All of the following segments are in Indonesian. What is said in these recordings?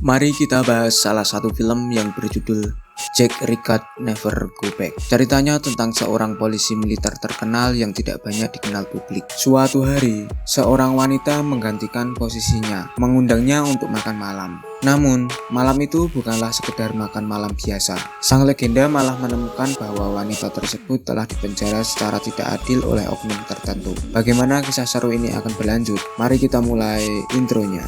Mari kita bahas salah satu film yang berjudul Jack Reacher Never Go Back. Ceritanya tentang seorang polisi militer terkenal yang tidak banyak dikenal publik. Suatu hari, seorang wanita menggantikan posisinya, mengundangnya untuk makan malam. Namun, malam itu bukanlah sekedar makan malam biasa. Sang legenda malah menemukan bahwa wanita tersebut telah dipenjara secara tidak adil oleh oknum tertentu. Bagaimana kisah seru ini akan berlanjut? Mari kita mulai intronya.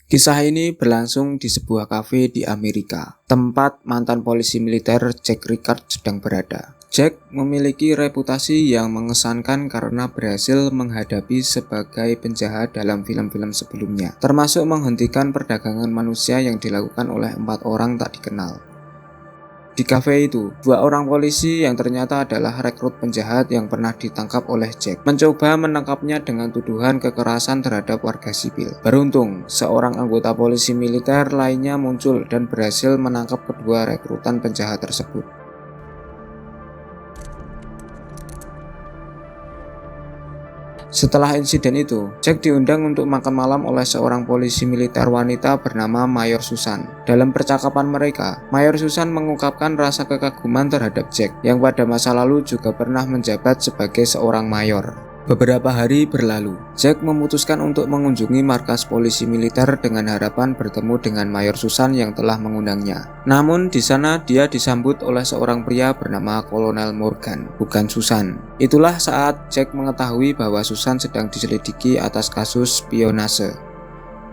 Kisah ini berlangsung di sebuah kafe di Amerika, tempat mantan polisi militer Jack Reacher sedang berada. Jack memiliki reputasi yang mengesankan karena berhasil menghadapi sebagai penjahat dalam film-film sebelumnya, termasuk menghentikan perdagangan manusia yang dilakukan oleh 4 orang tak dikenal. Di kafe itu, 2 orang polisi yang ternyata adalah rekrut penjahat yang pernah ditangkap oleh Jack mencoba menangkapnya dengan tuduhan kekerasan terhadap warga sipil. Beruntung, seorang anggota polisi militer lainnya muncul dan berhasil menangkap kedua rekrutan penjahat tersebut. Setelah insiden itu, Jack diundang untuk makan malam oleh seorang polisi militer wanita bernama Mayor Susan. Dalam percakapan mereka, Mayor Susan mengungkapkan rasa kekaguman terhadap Jack yang pada masa lalu juga pernah menjabat sebagai seorang mayor. Beberapa hari berlalu, Jack memutuskan untuk mengunjungi markas polisi militer dengan harapan bertemu dengan Mayor Susan yang telah mengundangnya. Namun di sana dia disambut oleh seorang pria bernama Kolonel Morgan, bukan Susan. Itulah saat Jack mengetahui bahwa Susan sedang diselidiki atas kasus spionase.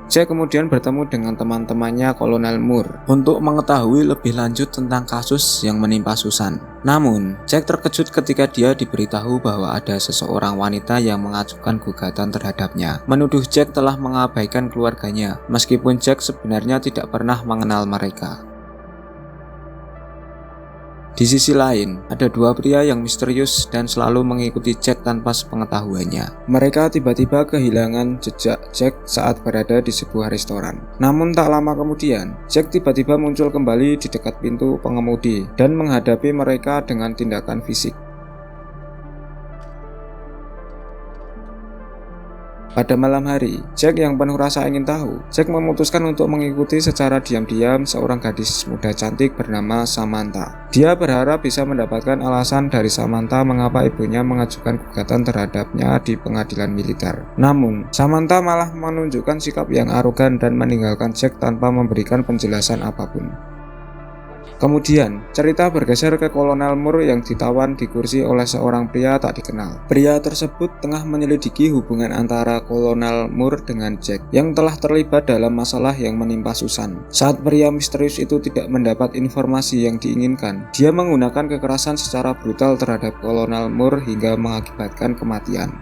Jack kemudian bertemu dengan teman-temannya Kolonel Moore untuk mengetahui lebih lanjut tentang kasus yang menimpa Susan. Namun, Jack terkejut ketika dia diberitahu bahwa ada seseorang wanita yang mengajukan gugatan terhadapnya, menuduh Jack telah mengabaikan keluarganya, meskipun Jack sebenarnya tidak pernah mengenal mereka. Di sisi lain, ada 2 pria yang misterius dan selalu mengikuti Jack tanpa sepengetahuannya. Mereka tiba-tiba kehilangan jejak Jack saat berada di sebuah restoran. Namun tak lama kemudian, Jack tiba-tiba muncul kembali di dekat pintu pengemudi dan menghadapi mereka dengan tindakan fisik. Pada malam hari, Jack yang penuh rasa ingin tahu, Jack memutuskan untuk mengikuti secara diam-diam seorang gadis muda cantik bernama Samantha. Dia berharap bisa mendapatkan alasan dari Samantha mengapa ibunya mengajukan gugatan terhadapnya di pengadilan militer. Namun, Samantha malah menunjukkan sikap yang arogan dan meninggalkan Jack tanpa memberikan penjelasan apapun. Kemudian, cerita bergeser ke Kolonel Moore yang ditawan di kursi oleh seorang pria tak dikenal. Pria tersebut tengah menyelidiki hubungan antara Kolonel Moore dengan Jack yang telah terlibat dalam masalah yang menimpa Susan. Saat pria misterius itu tidak mendapat informasi yang diinginkan, dia menggunakan kekerasan secara brutal terhadap Kolonel Moore hingga mengakibatkan kematian.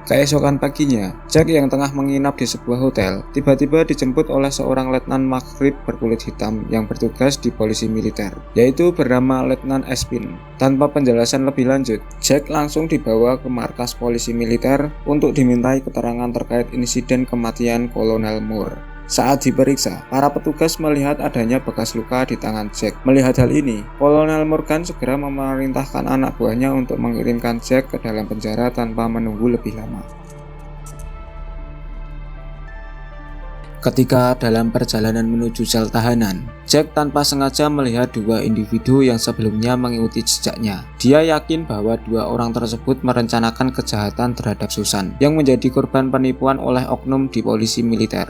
Keesokan paginya, Jack yang tengah menginap di sebuah hotel tiba-tiba dijemput oleh seorang letnan makrib berkulit hitam yang bertugas di polisi militer, yaitu bernama Letnan Espin. Tanpa penjelasan lebih lanjut, Jack langsung dibawa ke markas polisi militer untuk dimintai keterangan terkait insiden kematian Kolonel Moore. Saat diperiksa, para petugas melihat adanya bekas luka di tangan Jack. Melihat hal ini, Kolonel Morgan segera memerintahkan anak buahnya untuk mengirimkan Jack ke dalam penjara tanpa menunggu lebih lama. Ketika dalam perjalanan menuju sel tahanan, Jack tanpa sengaja melihat 2 individu yang sebelumnya mengikuti jejaknya. Dia yakin bahwa 2 orang tersebut merencanakan kejahatan terhadap Susan, yang menjadi korban penipuan oleh oknum di polisi militer.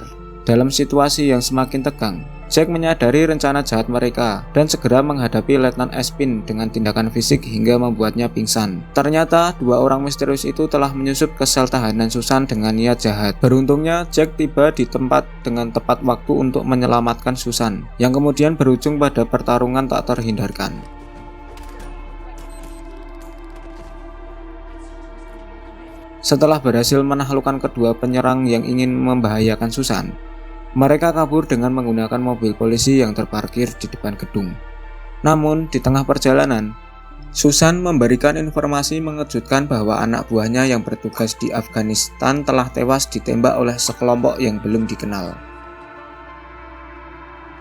Dalam situasi yang semakin tegang, Jack menyadari rencana jahat mereka dan segera menghadapi Letnan Espin dengan tindakan fisik hingga membuatnya pingsan. Ternyata 2 orang misterius itu telah menyusup ke sel tahanan Susan dengan niat jahat. Beruntungnya, Jack tiba di tempat dengan tepat waktu untuk menyelamatkan Susan, yang kemudian berujung pada pertarungan tak terhindarkan. Setelah berhasil menaklukkan kedua penyerang yang ingin membahayakan Susan, mereka kabur dengan menggunakan mobil polisi yang terparkir di depan gedung. Namun, di tengah perjalanan, Susan memberikan informasi mengejutkan bahwa anak buahnya yang bertugas di Afghanistan telah tewas ditembak oleh sekelompok yang belum dikenal.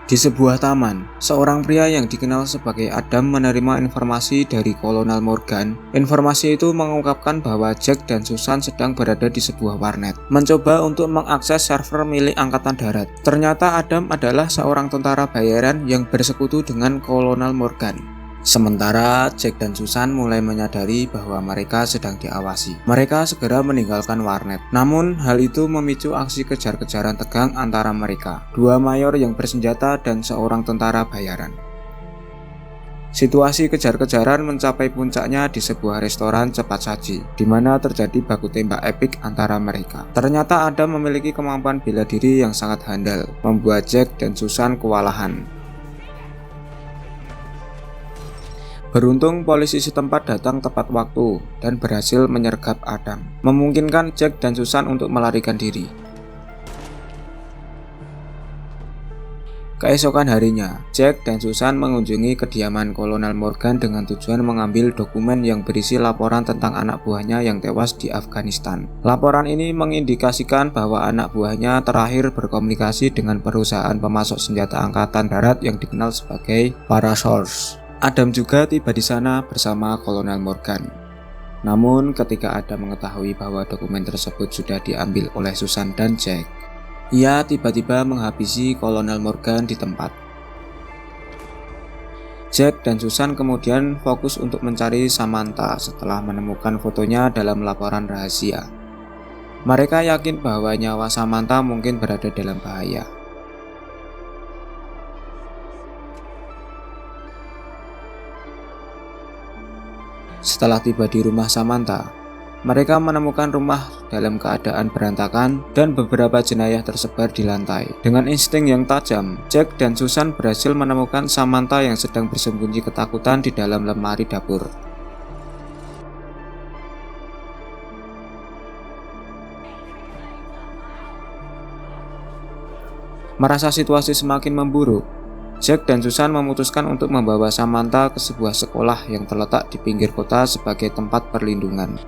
Di sebuah taman, seorang pria yang dikenal sebagai Adam menerima informasi dari Kolonel Morgan. Informasi itu mengungkapkan bahwa Jack dan Susan sedang berada di sebuah warnet, mencoba untuk mengakses server milik Angkatan Darat. Ternyata Adam adalah seorang tentara bayaran yang bersekutu dengan Kolonel Morgan. Sementara Jack dan Susan mulai menyadari bahwa mereka sedang diawasi. Mereka segera meninggalkan warnet. Namun hal itu memicu aksi kejar-kejaran tegang antara mereka, dua mayor yang bersenjata dan seorang tentara bayaran. Situasi kejar-kejaran mencapai puncaknya di sebuah restoran cepat saji, di mana terjadi baku tembak epik antara mereka. Ternyata Adam memiliki kemampuan bela diri yang sangat handal, membuat Jack dan Susan kewalahan. Beruntung polisi setempat datang tepat waktu dan berhasil menyergap Adam, memungkinkan Jack dan Susan untuk melarikan diri. Keesokan harinya, Jack dan Susan mengunjungi kediaman Kolonel Morgan dengan tujuan mengambil dokumen yang berisi laporan tentang anak buahnya yang tewas di Afghanistan. Laporan ini mengindikasikan bahwa anak buahnya terakhir berkomunikasi dengan perusahaan pemasok senjata Angkatan Darat yang dikenal sebagai Parasource. Adam juga tiba di sana bersama Kolonel Morgan. Namun ketika Adam mengetahui bahwa dokumen tersebut sudah diambil oleh Susan dan Jack, ia tiba-tiba menghabisi Kolonel Morgan di tempat. Jack dan Susan kemudian fokus untuk mencari Samantha setelah menemukan fotonya dalam laporan rahasia. Mereka yakin bahwa nyawa Samantha mungkin berada dalam bahaya. Setelah tiba di rumah Samantha, mereka menemukan rumah dalam keadaan berantakan dan beberapa jenayah tersebar di lantai. Dengan insting yang tajam, Jack dan Susan berhasil menemukan Samantha yang sedang bersembunyi ketakutan di dalam lemari dapur. Merasa situasi semakin memburuk, Jack dan Susan memutuskan untuk membawa Samantha ke sebuah sekolah yang terletak di pinggir kota sebagai tempat perlindungan.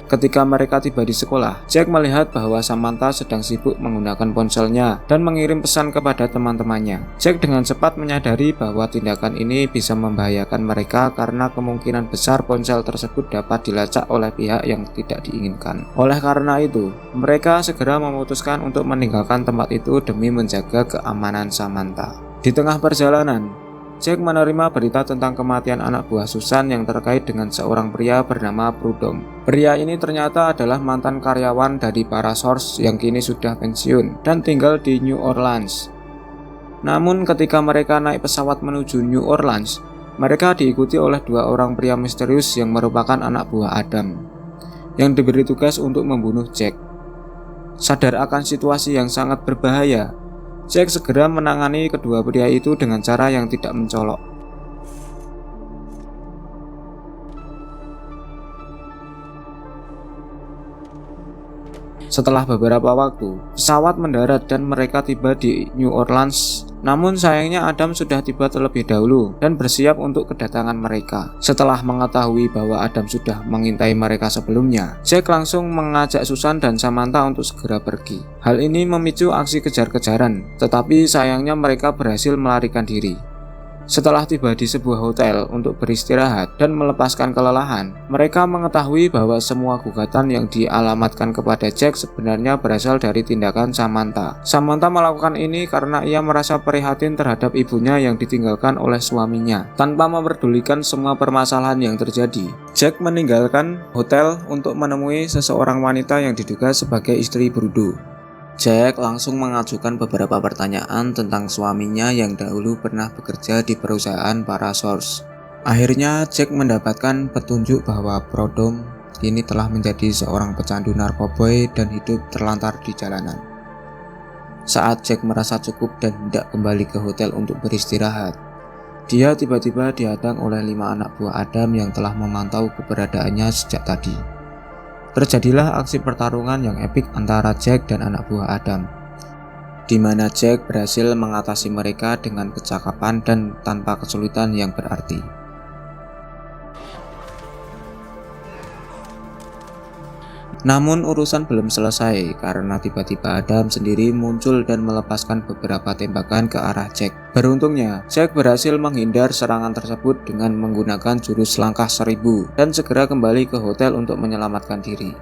Ketika mereka tiba di sekolah, Jack melihat bahwa Samantha sedang sibuk menggunakan ponselnya dan mengirim pesan kepada teman-temannya. Jack dengan cepat menyadari bahwa tindakan ini bisa membahayakan mereka karena kemungkinan besar ponsel tersebut dapat dilacak oleh pihak yang tidak diinginkan. Oleh karena itu, mereka segera memutuskan untuk meninggalkan tempat itu demi menjaga keamanan Samantha. Di tengah perjalanan, Jack menerima berita tentang kematian anak buah Susan yang terkait dengan seorang pria bernama Prudhomme. Pria ini ternyata adalah mantan karyawan dari Parasource yang kini sudah pensiun dan tinggal di New Orleans. Namun ketika mereka naik pesawat menuju New Orleans, mereka diikuti oleh dua orang pria misterius yang merupakan anak buah Adam, yang diberi tugas untuk membunuh Jack. Sadar akan situasi yang sangat berbahaya, Jack segera menangani kedua pria itu dengan cara yang tidak mencolok. Setelah beberapa waktu, pesawat mendarat dan mereka tiba di New Orleans. Namun sayangnya Adam sudah tiba terlebih dahulu dan bersiap untuk kedatangan mereka. Setelah mengetahui bahwa Adam sudah mengintai mereka sebelumnya, Jack langsung mengajak Susan dan Samantha untuk segera pergi. Hal ini memicu aksi kejar-kejaran, tetapi sayangnya mereka berhasil melarikan diri. Setelah tiba di sebuah hotel untuk beristirahat dan melepaskan kelelahan, mereka mengetahui bahwa semua gugatan yang dialamatkan kepada Jack sebenarnya berasal dari tindakan Samantha. Samantha melakukan ini karena ia merasa prihatin terhadap ibunya yang ditinggalkan oleh suaminya. Tanpa memperdulikan semua permasalahan yang terjadi, Jack meninggalkan hotel untuk menemui seseorang wanita yang diduga sebagai istri Brudo. Jack langsung mengajukan beberapa pertanyaan tentang suaminya yang dahulu pernah bekerja di perusahaan Parasource. Akhirnya Jack mendapatkan petunjuk bahwa Prudhomme kini telah menjadi seorang pecandu narkoba dan hidup terlantar di jalanan. Saat Jack merasa cukup dan hendak kembali ke hotel untuk beristirahat, dia tiba-tiba dihadang oleh 5 anak buah Adam yang telah memantau keberadaannya sejak tadi. Terjadilah aksi pertarungan yang epik antara Jack dan anak buah Adam, di mana Jack berhasil mengatasi mereka dengan kecakapan dan tanpa kesulitan yang berarti. Namun urusan belum selesai karena tiba-tiba Adam sendiri muncul dan melepaskan beberapa tembakan ke arah Jack. Beruntungnya, Jack berhasil menghindar serangan tersebut dengan menggunakan jurus langkah 1000 dan segera kembali ke hotel untuk menyelamatkan diri.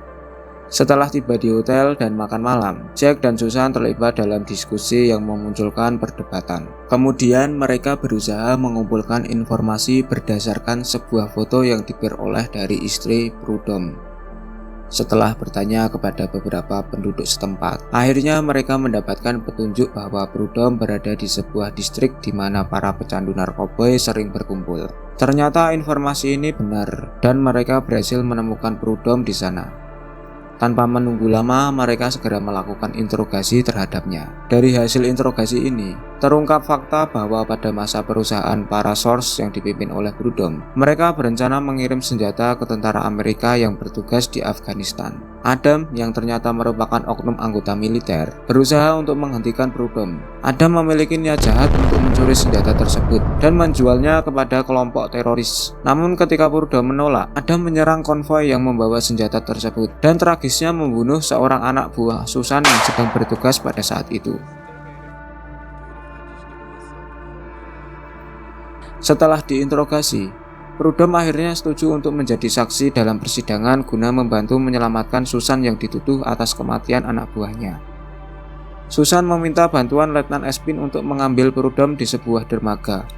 Setelah tiba di hotel dan makan malam, Jack dan Susan terlibat dalam diskusi yang memunculkan perdebatan. Kemudian mereka berusaha mengumpulkan informasi berdasarkan sebuah foto yang diperoleh dari istri Prudhomme. Setelah bertanya kepada beberapa penduduk setempat, akhirnya mereka mendapatkan petunjuk bahwa Prudhomme berada di sebuah distrik di mana para pecandu narkoba sering berkumpul. Ternyata informasi ini benar dan mereka berhasil menemukan Prudhomme di sana. Tanpa menunggu lama, mereka segera melakukan interogasi terhadapnya. Dari hasil interogasi ini, terungkap fakta bahwa pada masa perusahaan Parasource yang dipimpin oleh Prudhomme, mereka berencana mengirim senjata ke tentara Amerika yang bertugas di Afghanistan. Adam, yang ternyata merupakan oknum anggota militer, berusaha untuk menghentikan Prudhomme. Adam memiliki niat jahat untuk mencuri senjata tersebut dan menjualnya kepada kelompok teroris. Namun ketika Prudhomme menolak, Adam menyerang konvoi yang membawa senjata tersebut dan tragisnya membunuh seorang anak buah Susan yang sedang bertugas pada saat itu. Setelah diinterogasi, Prudhomme akhirnya setuju untuk menjadi saksi dalam persidangan guna membantu menyelamatkan Susan yang dituduh atas kematian anak buahnya. Susan meminta bantuan Letnan Espin untuk mengambil Prudhomme di sebuah dermaga.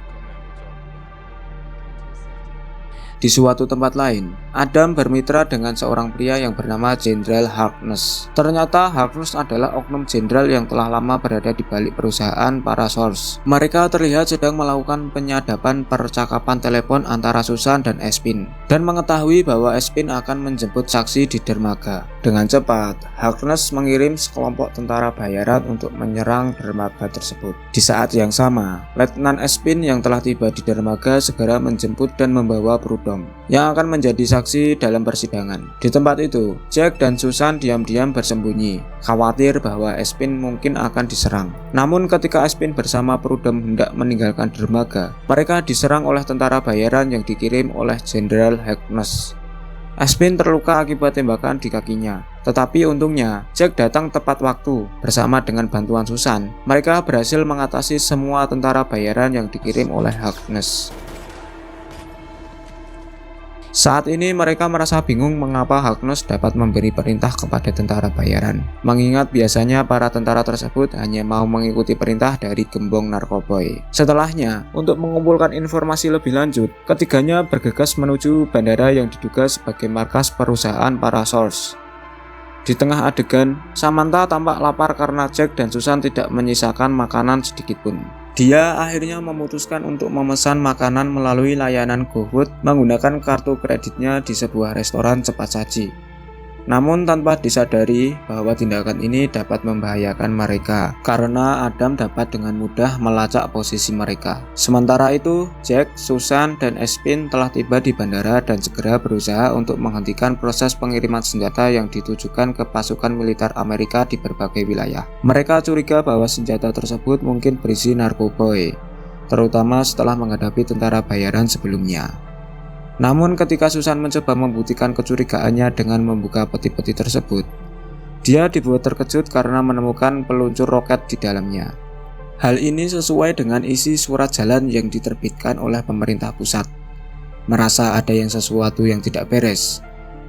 Di suatu tempat lain, Adam bermitra dengan seorang pria yang bernama Jenderal Harkness. Ternyata Harkness adalah oknum jenderal yang telah lama berada di balik perusahaan Parasource. Mereka terlihat sedang melakukan penyadapan percakapan telepon antara Susan dan Espin, dan mengetahui bahwa Espin akan menjemput saksi di dermaga. Dengan cepat, Harkness mengirim sekelompok tentara bayaran untuk menyerang dermaga tersebut. Di saat yang sama, Letnan Espin yang telah tiba di dermaga segera menjemput dan membawa Prudhomme yang akan menjadi saksi dalam persidangan. Di tempat itu, Jack dan Susan diam-diam bersembunyi, khawatir bahwa Espin mungkin akan diserang. Namun ketika Espin bersama Prudhomme hendak meninggalkan dermaga, mereka diserang oleh tentara bayaran yang dikirim oleh Jenderal Harkness. Espin terluka akibat tembakan di kakinya, tetapi untungnya Jack datang tepat waktu. Bersama dengan bantuan Susan, mereka berhasil mengatasi semua tentara bayaran yang dikirim oleh Harkness. Saat ini mereka merasa bingung mengapa Harkness dapat memberi perintah kepada tentara bayaran, mengingat biasanya para tentara tersebut hanya mau mengikuti perintah dari gembong narkoboy. Setelahnya, untuk mengumpulkan informasi lebih lanjut, ketiganya bergegas menuju bandara yang diduga sebagai markas perusahaan Parasource. Di tengah adegan, Samantha tampak lapar karena Jack dan Susan tidak menyisakan makanan sedikitpun. Dia akhirnya memutuskan untuk memesan makanan melalui layanan GoFood menggunakan kartu kreditnya di sebuah restoran cepat saji. Namun tanpa disadari bahwa tindakan ini dapat membahayakan mereka karena Adam dapat dengan mudah melacak posisi mereka. Sementara itu, Jack, Susan, dan Espin telah tiba di bandara dan segera berusaha untuk menghentikan proses pengiriman senjata yang ditujukan ke pasukan militer Amerika di berbagai wilayah. Mereka curiga bahwa senjata tersebut mungkin berisi narkoba, terutama setelah menghadapi tentara bayaran sebelumnya. Namun ketika Susan mencoba membuktikan kecurigaannya dengan membuka peti-peti tersebut, dia dibuat terkejut karena menemukan peluncur roket di dalamnya. Hal ini sesuai dengan isi surat jalan yang diterbitkan oleh pemerintah pusat. Merasa ada sesuatu yang tidak beres,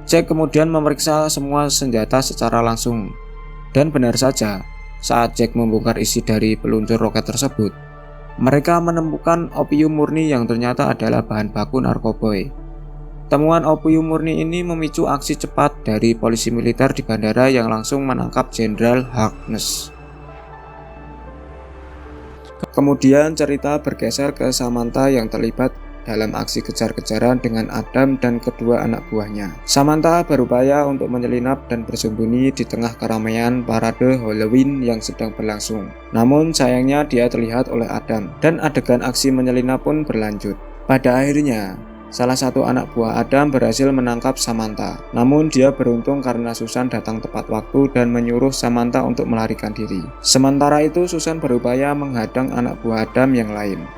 Jack kemudian memeriksa semua senjata secara langsung. Dan benar saja, saat Jack membongkar isi dari peluncur roket tersebut, mereka menemukan opium murni yang ternyata adalah bahan baku narkoba. Temuan opium murni ini memicu aksi cepat dari polisi militer di bandara yang langsung menangkap Jenderal Harkness. Kemudian cerita bergeser ke Samantha yang terlibat dalam aksi kejar-kejaran dengan Adam dan kedua anak buahnya. Samantha berupaya untuk menyelinap dan bersembunyi di tengah keramaian parade Halloween yang sedang berlangsung. Namun sayangnya dia terlihat oleh Adam dan adegan aksi menyelinap pun berlanjut. Pada akhirnya, salah satu anak buah Adam berhasil menangkap Samantha. Namun dia beruntung karena Susan datang tepat waktu dan menyuruh Samantha untuk melarikan diri. Sementara itu Susan berupaya menghadang anak buah Adam yang lain.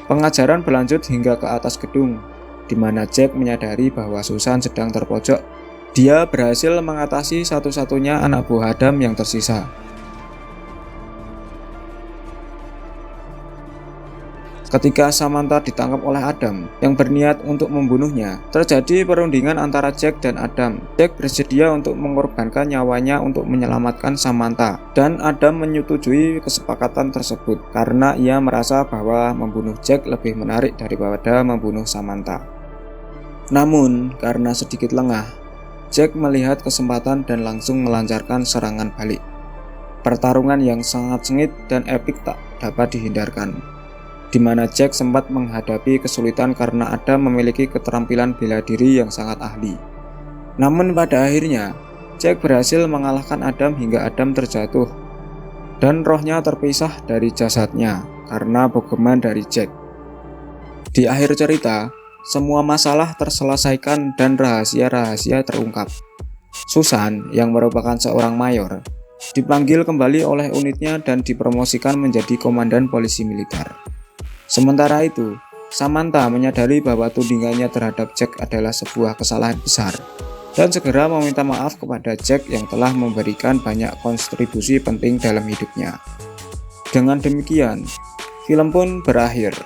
Pengajaran berlanjut hingga ke atas gedung, di mana Jack menyadari bahwa Susan sedang terpojok Dia berhasil mengatasi satu-satunya anak buah Adam yang tersisa. Ketika Samantha ditangkap oleh Adam yang berniat untuk membunuhnya, terjadi perundingan antara Jack dan Adam. Jack bersedia untuk mengorbankan nyawanya untuk menyelamatkan Samantha, dan Adam menyetujui kesepakatan tersebut karena ia merasa bahwa membunuh Jack lebih menarik daripada membunuh Samantha. Namun, karena sedikit lengah, Jack melihat kesempatan dan langsung melancarkan serangan balik. Pertarungan yang sangat sengit dan epik tak dapat dihindarkan, di mana Jack sempat menghadapi kesulitan karena Adam memiliki keterampilan bela diri yang sangat ahli. Namun pada akhirnya, Jack berhasil mengalahkan Adam hingga Adam terjatuh dan rohnya terpisah dari jasadnya karena bogeman dari Jack. Di akhir cerita, semua masalah terselesaikan dan rahasia-rahasia terungkap. Susan, yang merupakan seorang mayor, dipanggil kembali oleh unitnya dan dipromosikan menjadi komandan polisi militer. Sementara itu, Samantha menyadari bahwa tudingannya terhadap Jack adalah sebuah kesalahan besar dan segera meminta maaf kepada Jack yang telah memberikan banyak kontribusi penting dalam hidupnya. Dengan demikian, film pun berakhir.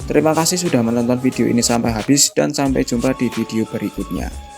Terima kasih sudah menonton video ini sampai habis dan sampai jumpa di video berikutnya.